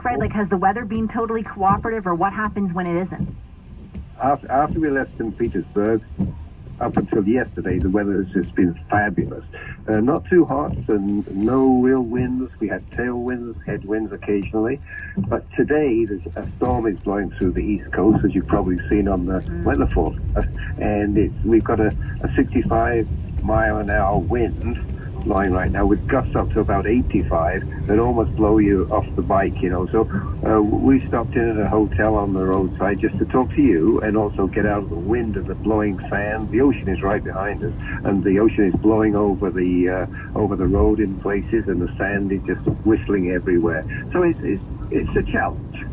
Right? Like, has the weather been totally cooperative, or what happens when it isn't? After we left St. Petersburg, up until yesterday, the weather has just been fabulous. Not too hot and no real winds. We had tailwinds, headwinds occasionally. But today, a storm is blowing through the East Coast, as you've probably seen on the weather forecast. And we've got a 65-mile-an-hour wind blowing right now, with gusts up to about 85 that almost blow you off the bike, So we stopped in at a hotel on the roadside just to talk to you and also get out of the wind and the blowing sand. The ocean is right behind us, and the ocean is blowing over the road in places, and the sand is just whistling everywhere. So it's a challenge.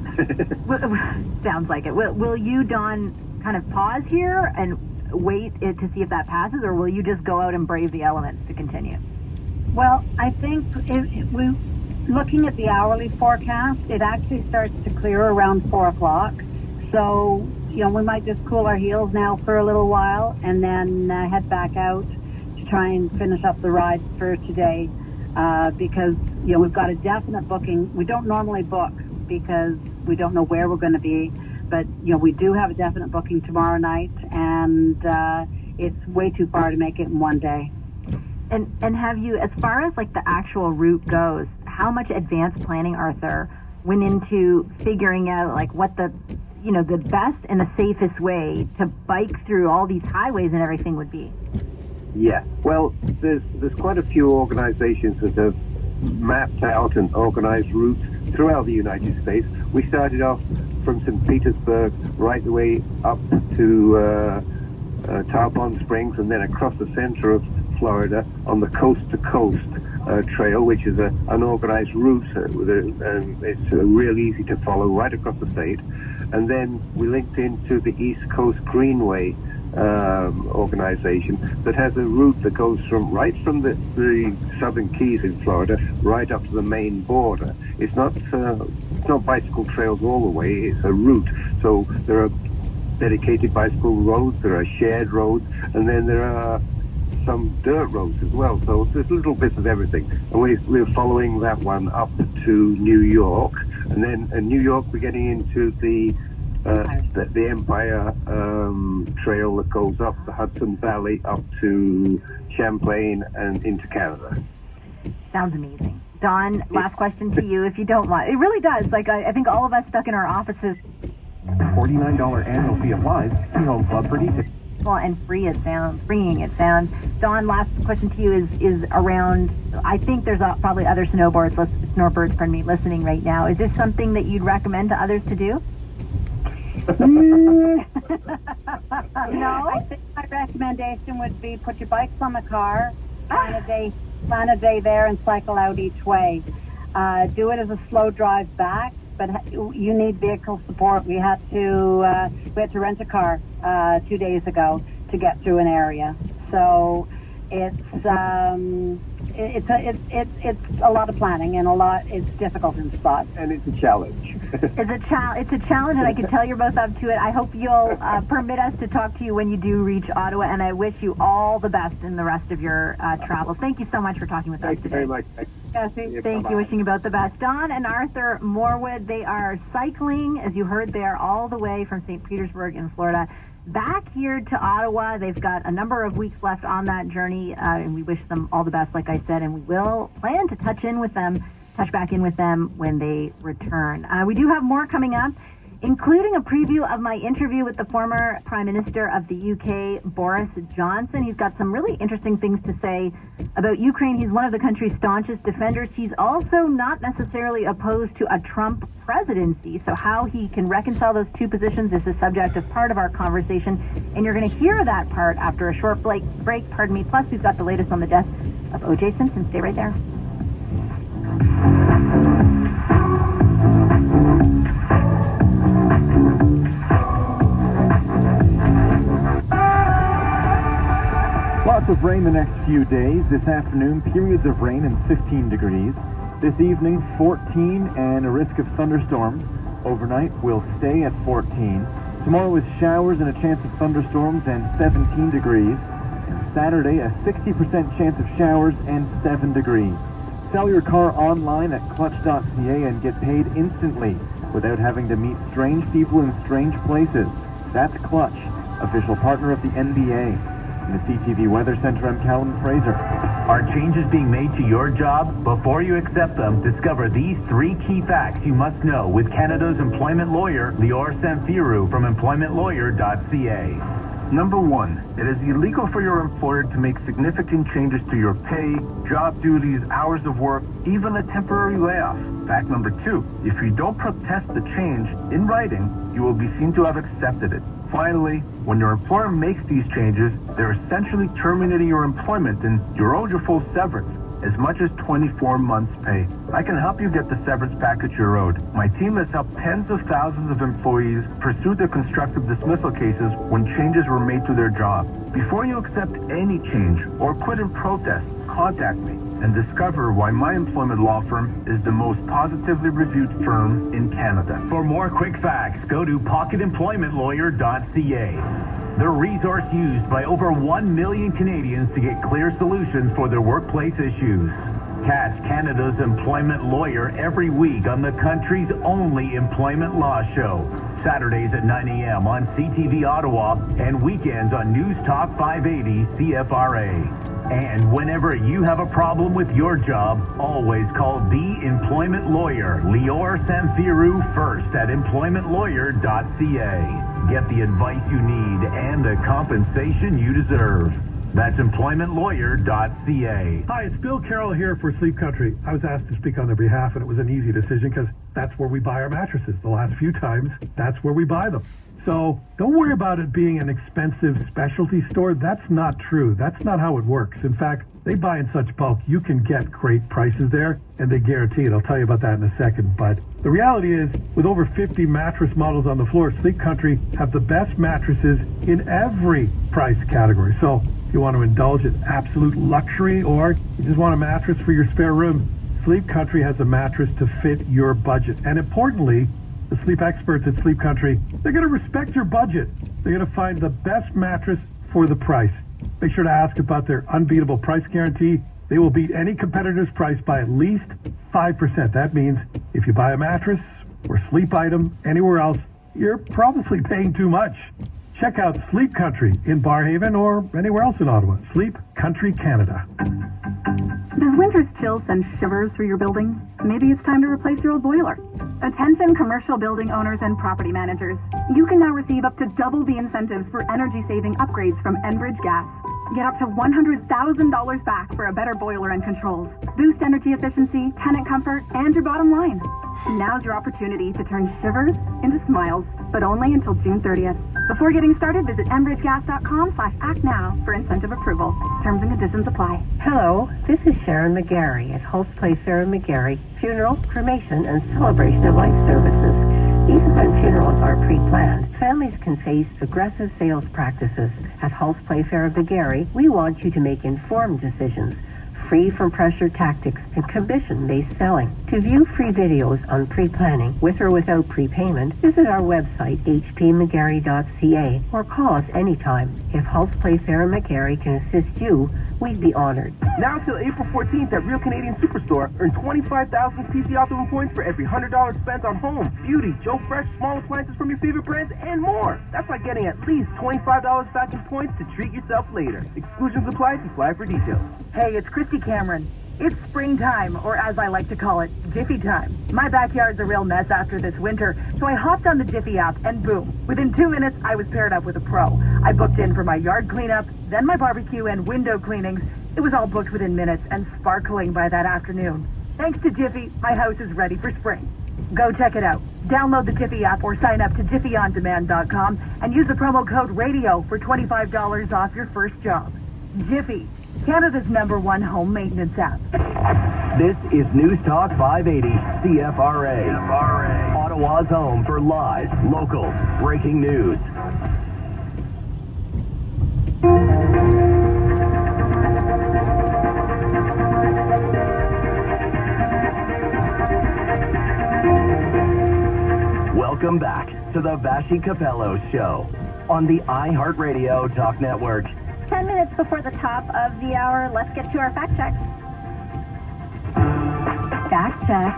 Sounds like it. Will you, Don, kind of pause here and wait to see if that passes, or will you just go out and brave the elements to continue? Well, I think looking at the hourly forecast, it actually starts to clear around 4 o'clock. So, we might just cool our heels now for a little while and then head back out to try and finish up the ride for today. Because, we've got a definite booking. We don't normally book because we don't know where we're going to be. But, we do have a definite booking tomorrow night, and it's way too far to make it in one day. And have you, as far as like the actual route goes, how much advanced planning, Arthur, went into figuring out like what the best and the safest way to bike through all these highways and everything would be? Yeah, well, there's quite a few organizations that have mapped out and organized routes throughout the United States. We started off from St. Petersburg right the way up to Tarpon Springs, and then across the center of Florida on the coast-to-coast trail, which is an organized route. It's real easy to follow right across the state. And then we linked into the East Coast Greenway organization that has a route that goes right from the Southern Keys in Florida right up to the Maine border. It's not bicycle trails all the way. It's a route. So there are dedicated bicycle roads, there are shared roads, and then there are some dirt roads as well. So there's little bits of everything. And we're following that one up to New York. And then in New York, we're getting into the Empire Trail that goes up the Hudson Valley up to Champlain and into Canada. Sounds amazing. Don, last question to you, if you don't mind. It really does. Like, I think all of us stuck in our offices. $49 annual fee applies. See Home Club for details. Well, and freeing it sounds. Don, last question to you is around, I think there's probably other snowbirds listening right now. Is this something that you'd recommend to others to do? No, I think my recommendation would be put your bikes on the car, plan a day there, and cycle out each way. Do it as a slow drive back, but you need vehicle support. We had to rent a car 2 days ago to get through an area. So it's a lot of planning, and it's difficult in spots. And it's a challenge. It's a challenge, and I can tell you're both up to it. I hope you'll permit us to talk to you when you do reach Ottawa, and I wish you all the best in the rest of your travels. Thank you so much for talking with us today. Thank you very much. Thank you. Wishing you both the best. Don and Arthur Morwood, they are cycling, as you heard there, all the way from St. Petersburg in Florida back here to Ottawa. They've got a number of weeks left on that journey, and we wish them all the best, like I said, and we will plan to touch back in with them when they return. We do have more coming up, including a preview of my interview with the former Prime Minister of the UK, Boris Johnson. He's got some really interesting things to say about Ukraine. He's one of the country's staunchest defenders. He's also not necessarily opposed to a Trump presidency. So how he can reconcile those two positions is the subject of part of our conversation. And you're going to hear that part after a short break. Plus, we've got the latest on the death of O.J. Simpson. Stay right there. Lots of rain the next few days. This afternoon, periods of rain and 15 degrees. This evening, 14 and a risk of thunderstorms. Overnight, we'll stay at 14. Tomorrow is showers and a chance of thunderstorms and 17 degrees. And Saturday, a 60% chance of showers and 7 degrees. Sell your car online at clutch.ca and get paid instantly without having to meet strange people in strange places. That's Clutch, official partner of the NBA. In the CTV Weather Center, I'm Callum Fraser. Are changes being made to your job? Before you accept them, discover these 3 key facts you must know with Canada's employment lawyer, Lior Samfiru from employmentlawyer.ca. Number 1, it is illegal for your employer to make significant changes to your pay, job duties, hours of work, even a temporary layoff. Fact number 2, if you don't protest the change in writing, you will be seen to have accepted it. Finally, when your employer makes these changes, they're essentially terminating your employment and you're owed your full severance, as much as 24 months' pay. I can help you get the severance package you're owed. My team has helped tens of thousands of employees pursue their constructive dismissal cases when changes were made to their job. Before you accept any change or quit in protest, contact me and discover why my employment law firm is the most positively reviewed firm in Canada. For more quick facts, go to pocketemploymentlawyer.ca. The resource used by over 1 million Canadians to get clear solutions for their workplace issues. Catch Canada's Employment Lawyer every week on the country's only employment law show. Saturdays at 9 a.m. on CTV Ottawa and weekends on News Talk 580 CFRA. And whenever you have a problem with your job, always call the employment lawyer, Lior Samfiru, first at employmentlawyer.ca. Get the advice you need and the compensation you deserve. That's employmentlawyer.ca. Hi, it's Bill Carroll here for Sleep Country. I was asked to speak on their behalf, and it was an easy decision because that's where we buy our mattresses. The last few times, that's where we buy them. So don't worry about it being an expensive specialty store. That's not true. That's not how it works. In fact, they buy in such bulk, you can get great prices there, and they guarantee it. I'll tell you about that in a second. But the reality is, with over 50 mattress models on the floor, Sleep Country have the best mattresses in every price category. So if you want to indulge in absolute luxury or you just want a mattress for your spare room, Sleep Country has a mattress to fit your budget. And importantly, the sleep experts at Sleep Country, they're going to respect your budget. They're going to find the best mattress for the price. Make sure to ask about their unbeatable price guarantee. They will beat any competitor's price by at least 5%. That means if you buy a mattress or sleep item anywhere else, you're probably paying too much. Check out Sleep Country in Barhaven or anywhere else in Ottawa. Sleep Country Canada. Does winter's chill send shivers through your building? Maybe it's time to replace your old boiler. Attention commercial building owners and property managers. You can now receive up to double the incentives for energy-saving upgrades from Enbridge Gas. Get up to $100,000 back for a better boiler and controls. Boost energy efficiency, tenant comfort, and your bottom line. Now's your opportunity to turn shivers into smiles, but only until June 30th. Before getting started, visit enbridgegas.com/actnow for incentive approval. Terms and conditions apply. Hello, this is Sharon McGarry at Holt's Place Sharon McGarry Funeral, Cremation, and Celebration of Life Services. Even when funerals are pre-planned, families can face aggressive sales practices. At Holt's Place Sharon McGarry, we want you to make informed decisions, free from pressure tactics and commission-based selling. To view free videos on pre-planning with or without prepayment, visit our website, hpmcgarry.ca, or call us anytime. If Holt's Place Aaron McGarry can assist you, we'd be honored. Now till April 14th at Real Canadian Superstore, earn 25,000 PC Optimum points for every $100 spent on home, beauty, Joe Fresh, small appliances from your favorite brands, and more. That's like getting at least $25 back in points to treat yourself later. Exclusions apply. See flyer for details. Hey, it's Christy Cameron. It's springtime, or as I like to call it, Jiffy time. My backyard's a real mess after this winter, so I hopped on the Jiffy app, and boom, within 2 minutes, I was paired up with a pro. I booked in for my yard cleanup, then my barbecue and window cleanings. It was all booked within minutes and sparkling by that afternoon. Thanks to Jiffy, my house is ready for spring. Go check it out. Download the Jiffy app or sign up to jiffyondemand.com and use the promo code RADIO for $25 off your first job. Jiffy, Canada's #1 home maintenance app. This is News Talk 580 CFRA. Ottawa's home for live, local, breaking news. Welcome back to the Vashi Capello Show on the iHeartRadio Talk Network. 10 minutes before the top of the hour, let's get to our fact check. Fact check.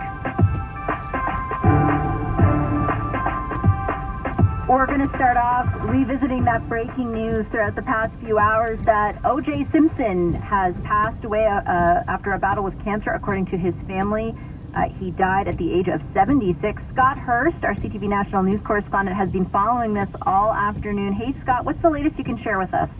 We're going to start off revisiting that breaking news throughout the past few hours that O.J. Simpson has passed away after a battle with cancer, according to his family. He died at the age of 76. Scott Hurst, our CTV national news correspondent, has been following this all afternoon. Hey, Scott, what's the latest you can share with us?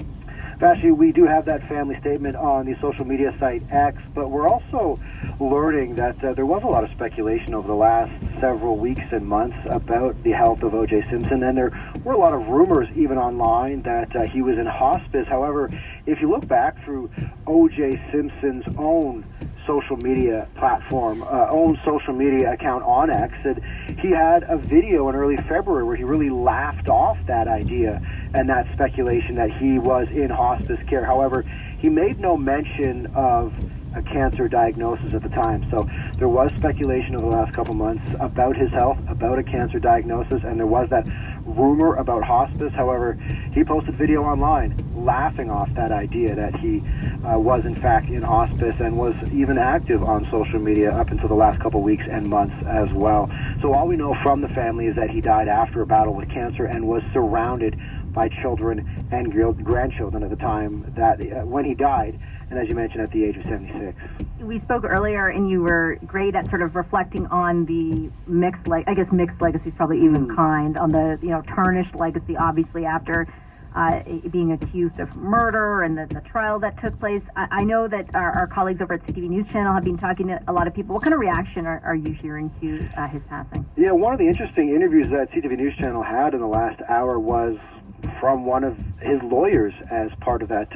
Vashi, we do have that family statement on the social media site X, but we're also learning that there was a lot of speculation over the last several weeks and months about the health of O.J. Simpson, and there were a lot of rumors even online that he was in hospice. However, if you look back through O.J. Simpson's own social media platform, own social media account on X, that he had a video in early February where he really laughed off that idea and that speculation that he was in hospice care. However, he made no mention of a cancer diagnosis at the time. So there was speculation over the last couple months about his health, about a cancer diagnosis, and there was that rumor about hospice. However, he posted video online laughing off that idea that he was in fact in hospice, and was even active on social media up until the last couple weeks and months as well. So all we know from the family is that he died after a battle with cancer and was surrounded by children and grandchildren at the time that when he died, and as you mentioned, at the age of 76. We spoke earlier, and you were great at sort of reflecting on the mixed legacy is probably even kind, on the tarnished legacy, obviously, after being accused of murder and the trial that took place. I know that our colleagues over at CTV News Channel have been talking to a lot of people. What kind of reaction are you hearing to his passing? Yeah, one of the interesting interviews that CTV News Channel had in the last hour was from one of his lawyers as part of that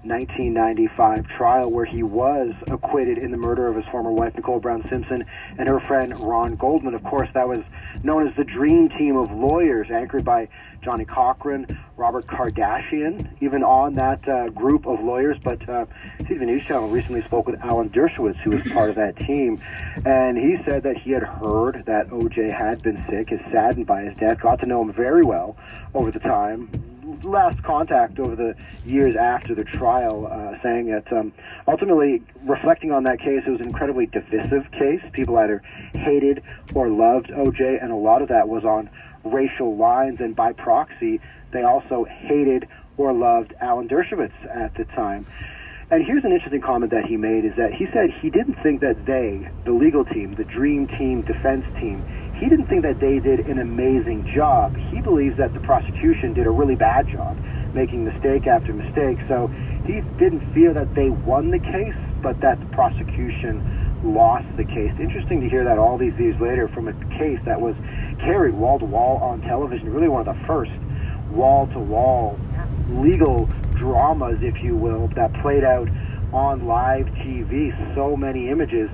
1995 trial, where he was acquitted in the murder of his former wife, Nicole Brown Simpson, and her friend, Ron Goldman. Of course, that was known as the dream team of lawyers, anchored by Johnny Cochran, Robert Kardashian, even on that group of lawyers. But CTV News Channel recently spoke with Alan Dershowitz, who was part of that team, and he said that he had heard that O.J. had been sick, is saddened by his death, got to know him very well over the time, last contact over the years after the trial, saying that ultimately, reflecting on that case, it was an incredibly divisive case. People either hated or loved O.J., and a lot of that was on racial lines, and by proxy, they also hated or loved Alan Dershowitz at the time. And here's an interesting comment that he made, is that he said he didn't think that they, the legal team, the dream team, defense team, he didn't think that they did an amazing job. He believes that the prosecution did a really bad job, making mistake after mistake. So he didn't feel that they won the case, but that the prosecution lost the case. Interesting to hear that all these years later from a case that was carried wall-to-wall on television, really one of the first wall-to-wall legal dramas, if you will, that played out on live TV. So many images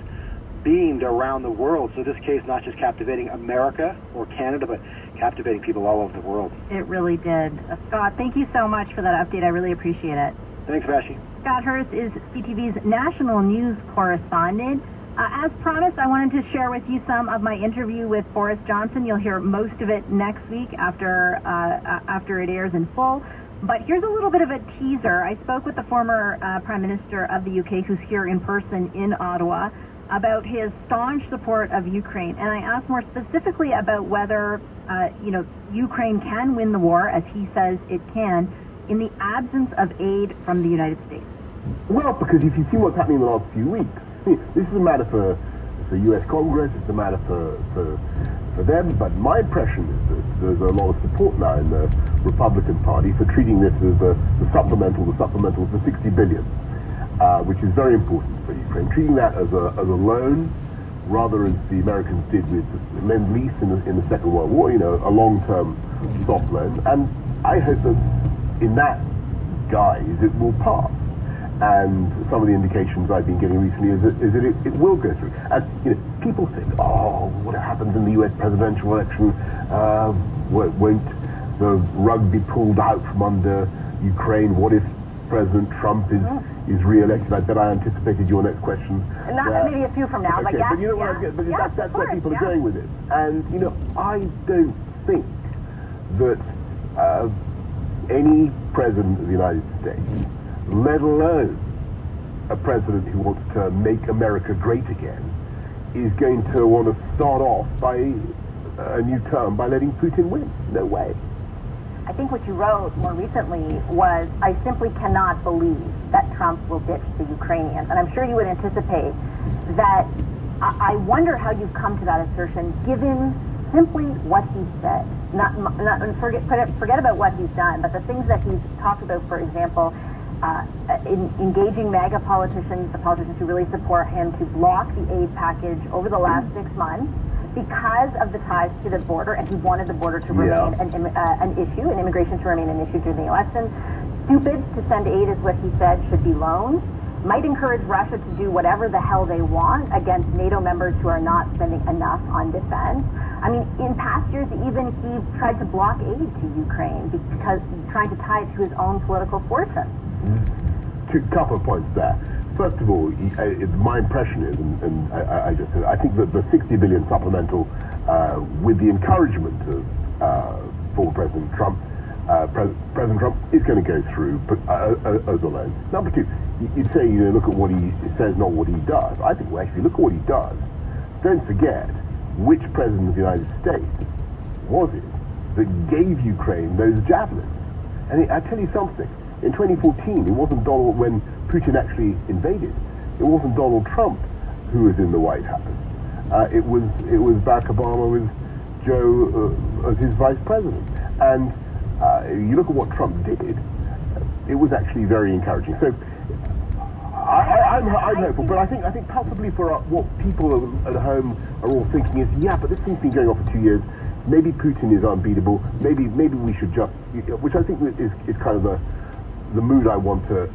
beamed around the world. So this case not just captivating America or Canada, but captivating people all over the world. It really did. Scott, thank you so much for that update. I really appreciate it. Thanks, Vashi. Scott Hurst is CTV's national news correspondent. As promised, I wanted to share with you some of my interview with Boris Johnson. You'll hear most of it next week after it airs in full. But here's a little bit of a teaser. I spoke with the former Prime Minister of the UK, who's here in person in Ottawa, about his staunch support of Ukraine. And I asked more specifically about whether, Ukraine can win the war, as he says it can, in the absence of aid from the United States. Well, because if you see what's happening in the last few weeks, this is a matter for the U.S. Congress, it's a matter for them, but my impression is that there's a lot of support now in the Republican Party for treating this as the supplemental for $60 billion, which is very important for Ukraine. Treating that as a loan, rather as the Americans did with Lend-Lease in the Second World War, a long-term soft loan. And I hope that in that guise it will pass. And some of the indications I've been getting recently is that it will go through. And people think, what happens in the U.S. presidential election? Won't the rug be pulled out from under Ukraine? What if President Trump is re-elected? I bet I anticipated your next question. Maybe a few from now, okay, but you know what I'm getting? Because that's where people are going with it. And I don't think that any president of the United States, let alone a president who wants to make America great again, is going to want to start off by a new term by letting Putin win. No way. I think what you wrote more recently was, I simply cannot believe that Trump will ditch the Ukrainians. And I'm sure you would anticipate that. I wonder how you've come to that assertion, given simply what he said. Forget about what he's done, but the things that he's talked about, for example, engaging MAGA politicians, the politicians who really support him, to block the aid package over the last 6 months because of the ties to the border, and he wanted the border to remain an issue, and immigration to remain an issue during the election. Stupid to send aid is what he said should be loans. Might encourage Russia to do whatever the hell they want against NATO members who are not spending enough on defense. I mean, in past years, even he tried to block aid to Ukraine because trying to tie it to his own political fortune. Two couple of points there. First of all, my impression is, and I just said, I think that the 60 billion supplemental, with the encouragement of former President Trump, President Trump is going to go through as a loan. Number two, you'd say, look at what he says, not what he does. I think, well, actually, look at what he does. Don't forget which president of the United States was it that gave Ukraine those javelins. And I tell you something, in 2014, it wasn't Donald, when Putin actually invaded, it wasn't Donald Trump who was in the White House. It was Barack Obama with Joe as his vice president. And you look at what Trump did, it was actually very encouraging. So I'm hopeful, but I think possibly for what people at home are all thinking is, yeah, but this thing's been going on for 2 years. Maybe Putin is unbeatable. Maybe we should just, which I think is kind of the mood I want to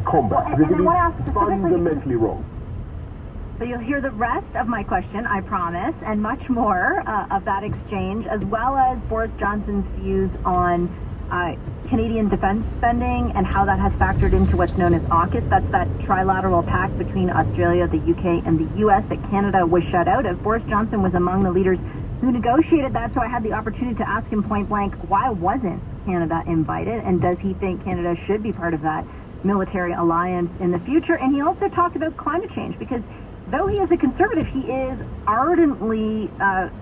combat, because it is fundamentally wrong. So you'll hear the rest of my question, I promise, and much more of that exchange, as well as Boris Johnson's views on Canadian defense spending and how that has factored into what's known as AUKUS. That's that trilateral pact between Australia, the UK, and the US that Canada was shut out of. Boris Johnson was among the leaders who negotiated that, so I had the opportunity to ask him point blank, why wasn't Canada invited, and does he think Canada should be part of that military alliance in the future? And he also talked about climate change, because though he is a conservative, he is ardently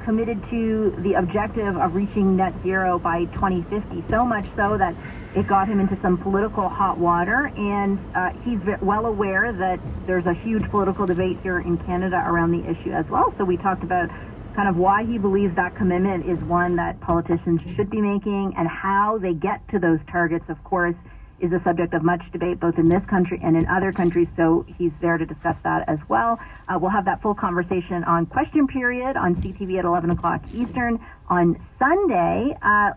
committed to the objective of reaching net zero by 2050, so much so that it got him into some political hot water, and he's well aware that there's a huge political debate here in Canada around the issue as well. So we talked about kind of why he believes that commitment is one that politicians should be making, and how they get to those targets, of course, is a subject of much debate both in this country and in other countries, so he's there to discuss that as well. We'll have that full conversation on Question Period on CTV at 11 o'clock Eastern on Sunday.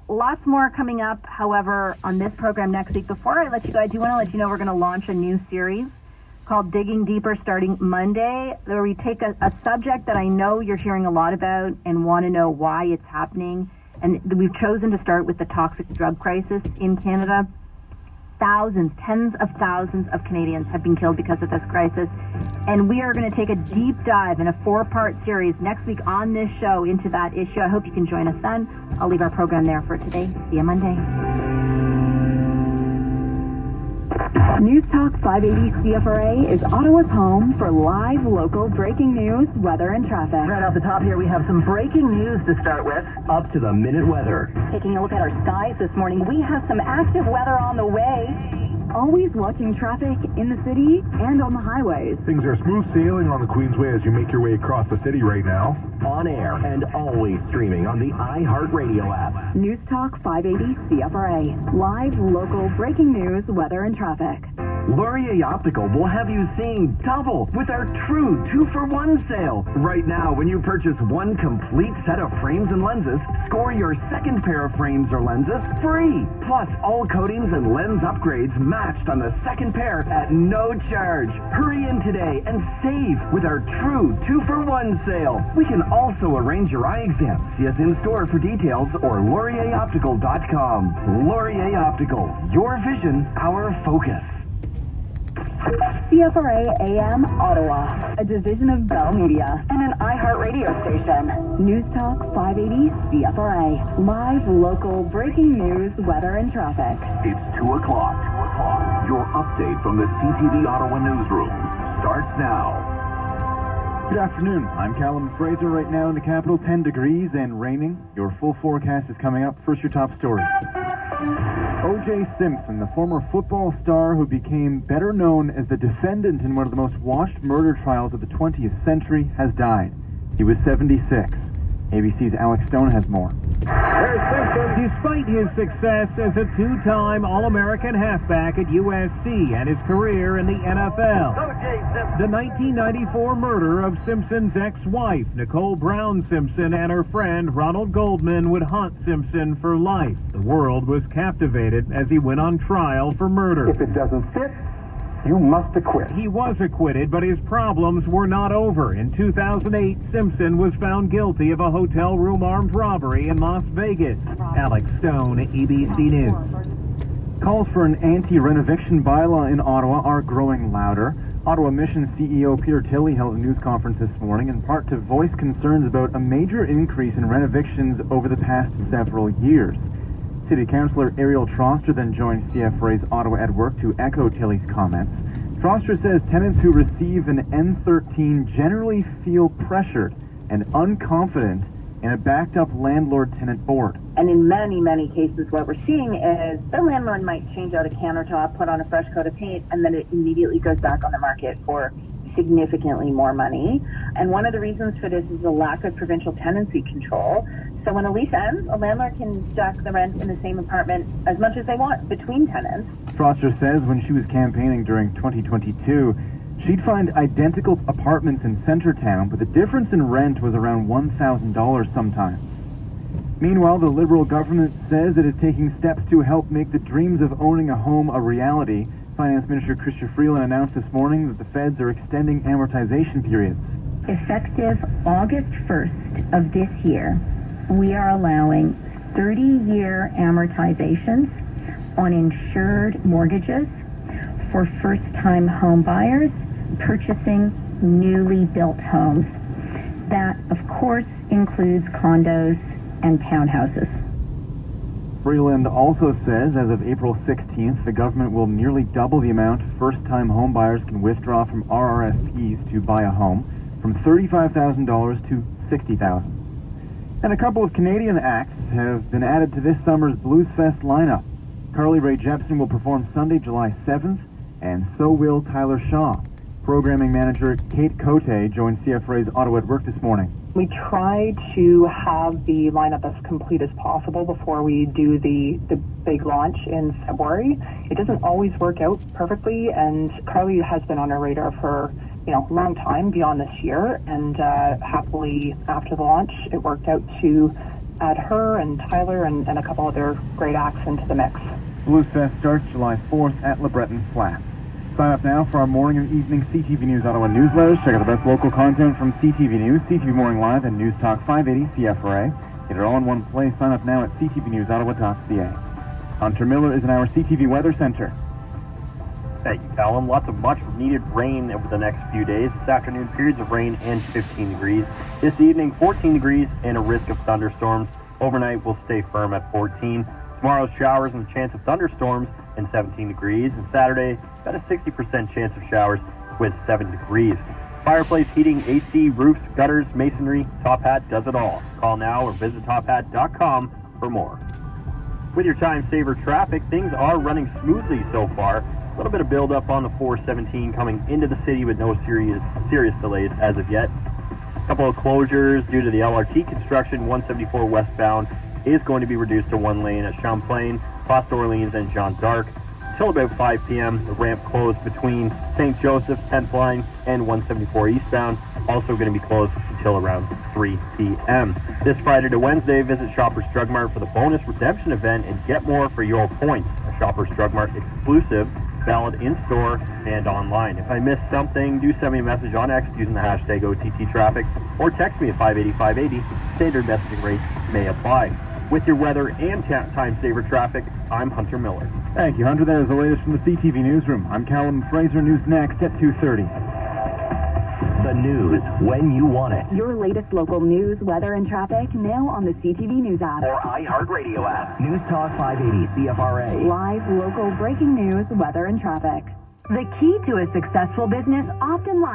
Lots more coming up, however, on this program next week. Before I let you go, I do want to let you know we're going to launch a new series called Digging Deeper starting Monday, where we take a subject that I know you're hearing a lot about and want to know why it's happening. And we've chosen to start with the toxic drug crisis in Canada. Thousands, tens of thousands of Canadians have been killed because of this crisis. And we are going to take a deep dive in a 4-part series next week on this show into that issue. I hope you can join us then. I'll leave our program there for today. See you Monday. News Talk 580 CFRA is Ottawa's home for live local breaking news, weather, and traffic. Right off the top here, we have some breaking news to start with. Up to the minute weather. Taking a look at our skies this morning, we have some active weather on the way. Always watching traffic in the city and on the highways. Things are smooth sailing on the Queensway as you make your way across the city right now. On air and always streaming on the iHeartRadio app. News Talk 580 CFRA. Live local breaking news, weather, and traffic. Laurier Optical will have you seeing double with our true 2-for-1 sale. Right now, when you purchase one complete set of frames and lenses, score your second pair of frames or lenses free. Plus, all coatings and lens upgrades matched on the second pair at no charge. Hurry in today and save with our true 2-for-1 sale. We can also arrange your eye exam. See us in store for details or laurieroptical.com. Laurier Optical, your vision, our focus. CFRA AM Ottawa, a division of Bell Media and an iHeartRadio station. News Talk 580 CFRA. Live local breaking news, weather, and traffic. It's 2 o'clock. Your update from the CTV Ottawa newsroom starts now. Good afternoon. I'm Callum Fraser. Right now in the capital, 10 degrees and raining. Your full forecast is coming up. First, your top story. O.J. Simpson, the former football star who became better known as the defendant in one of the most watched murder trials of the 20th century, has died. He was 76. ABC's Alex Stone has more. Despite his success as a two-time All-American halfback at USC and his career in the NFL, the 1994 murder of Simpson's ex-wife, Nicole Brown Simpson, and her friend Ronald Goldman would haunt Simpson for life. The world was captivated as he went on trial for murder. If it doesn't fit, you must acquit. He was acquitted, but his problems were not over. In 2008, Simpson was found guilty of a hotel room armed robbery in Las Vegas. Alex Stone, ABC News. Calls for an anti-renoviction bylaw in Ottawa are growing louder. Ottawa Mission CEO Peter Tilley held a news conference this morning in part to voice concerns about a major increase in renovictions over the past several years. City Councillor Ariel Troster then joined CFRA's Ottawa at Work to echo Tilley's comments. Troster says tenants who receive an N13 generally feel pressured and unconfident in a backed-up landlord-tenant board. And in many, many cases, what we're seeing is the landlord might change out a countertop, put on a fresh coat of paint, and then it immediately goes back on the market for significantly more money. And one of the reasons for this is the lack of provincial tenancy control. So when a lease ends, a landlord can jack the rent in the same apartment as much as they want between tenants. Troster says when she was campaigning during 2022, she'd find identical apartments in Centertown, but the difference in rent was around $1,000 sometimes. Meanwhile, the Liberal government says it is taking steps to help make the dreams of owning a home a reality. Finance Minister Chrystia Freeland announced this morning that the feds are extending amortization periods. Effective August 1st of this year, we are allowing 30-year amortizations on insured mortgages for first-time home buyers purchasing newly built homes. That, of course, includes condos and townhouses. Freeland also says as of April 16th, the government will nearly double the amount first-time home buyers can withdraw from RRSPs to buy a home, from $35,000 to $60,000. And a couple of Canadian acts have been added to this summer's Blues Fest lineup. Carly Rae Jepsen will perform Sunday, July 7th, and so will Tyler Shaw. Programming manager Kate Cote joined CFRA's Ottawa at Work this morning. We try to have the lineup as complete as possible before we do the big launch in February. It doesn't always work out perfectly, and Carly has been on our radar for a long time, beyond this year, and happily after the launch it worked out to add her and Tyler and a couple other great acts into the mix. Blues Fest starts July 4th at LeBreton Flats. Sign up now for our morning and evening CTV News Ottawa newsletters. Check out the best local content from CTV News, CTV Morning Live, and News Talk 580 CFRA. Get it all in one place. Sign up now at ctvnewsottawa.ca. Hunter Miller is in our CTV Weather Center. Thank you, Callum. Lots of much-needed rain over the next few days. This afternoon, periods of rain and 15 degrees. This evening, 14 degrees and a risk of thunderstorms. Overnight, we'll stay firm at 14. Tomorrow's showers and a chance of thunderstorms and 17 degrees. And Saturday, got a 60% chance of showers with 7 degrees. Fireplace, heating, AC, roofs, gutters, masonry, Top Hat does it all. Call now or visit tophat.com for more. With your time saver traffic, things are running smoothly so far. A little bit of build-up on the 417 coming into the city with no serious delays as of yet. A couple of closures due to the LRT construction. 174 westbound is going to be reduced to one lane at Champlain, Place d'Orleans, and Jeanne d'Arc. Till about 5 p.m., the ramp closed between St. Joseph's, 10th line, and 174 eastbound. Also going to be closed until around 3 p.m. This Friday to Wednesday, visit Shoppers Drug Mart for the bonus redemption event and get more for your points. A Shoppers Drug Mart exclusive, valid in-store and online. If I missed something, do send me a message on X using the hashtag OTTTraffic or text me at 580-580. Standard messaging rates may apply. With your weather and time saver traffic, I'm Hunter Miller. Thank you, Hunter. That is the latest from the CTV Newsroom. I'm Callum Fraser. News next at 2:30. The news when you want it. Your latest local news, weather, and traffic now on the CTV News app. Or iHeartRadio app. News Talk 580 CFRA. Live local breaking news, weather, and traffic. The key to a successful business often lies